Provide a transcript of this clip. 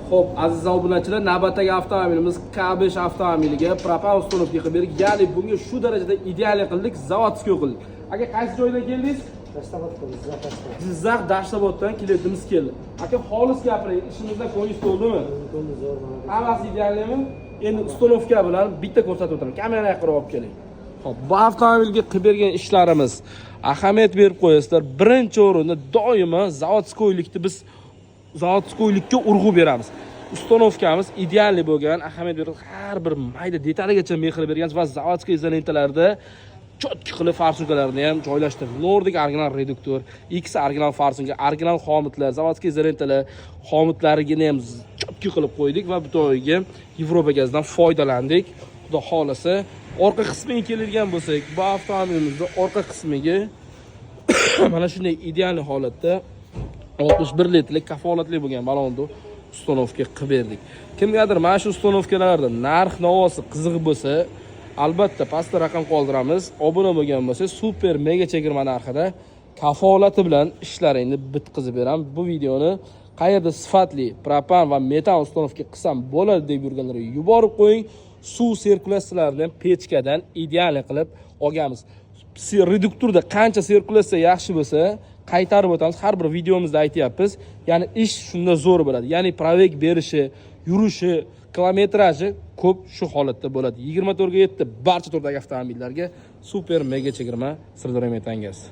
Xo'p, aziz obunachilar, navbatdagi avtomobilimiz K5 avtomobiliga propan ustunovka qilib berdik. Ya'ni bunga shu darajada ideal qildik, zavodskiy qildik. Aka, qaysi joydan keldingiz? Jizzax Dashtoboddan kelyapmiz keldi. Aka, xolis gapiring, ishimizdan ko'nglingiz to'ldimi? Hammasi idealmi? Endi ustunovka bilan bitta ko'rsatib o'tiraman. Kamerani yaqinroq olib keling. Xo'p, bu avtomobilga qilib bergan ishlarimiz ahamiyat berib qo'yasizlar. Birinchi o'rinda doimo zavodskoylikni biz zavodskoylikka urg'u beramiz. Ustunovkamiz ideal bo'lgan, ahamiyat berib har bir mayda detaligacha mehr berganmiz va zavodskiy izolentalarda chotki qilib farsunkalarni ham joylashtirdik. Nordic original reduktor, X original farsunka, original xomitlar, zavodskiy izolentalar xomitlarini ham chotki qilib qo'ydik va bu to'yiga Yevropa gazidan foydalandik. Xudo xolasa, orqa qismiga keladigan bo'lsak, bu avtomobilimizning orqa qismiga mana shunday ideal holatda 61 litrlik kafolatli bo'lgan balonni ustunovka qilib berdik. Kimgadir mana shu ustunovkalarda narx-navosi qiziq bo'lsa, albatta pastda raqam qoldiramiz. Obuna bo'lgan bo'lsa, super mega chegirma narxida kafolati bilan ishlaringni bitkazib beraman. Bu videoni qayerda sifatli propan va metan ustunovka qilsam bo'ladi deb yurganlar yuborib qo'ying. Suv sirkulyatsiyalarini ham pechkadan ideal qilib olganmiz. Reduktorda qancha sirkulyatsiya yaxshi bo'lsa, qaytarib o'tamiz. Har bir videomizda aytyapmiz. Ya'ni ish shunda zo'r bo'ladi. Ya'ni provek berishi, yurishi, kilometraji ko'p shu holatda bo'ladi. 24 ga 7 barcha turdagi avtomobillarga super mega chegirma Sirdaryo metan gaz.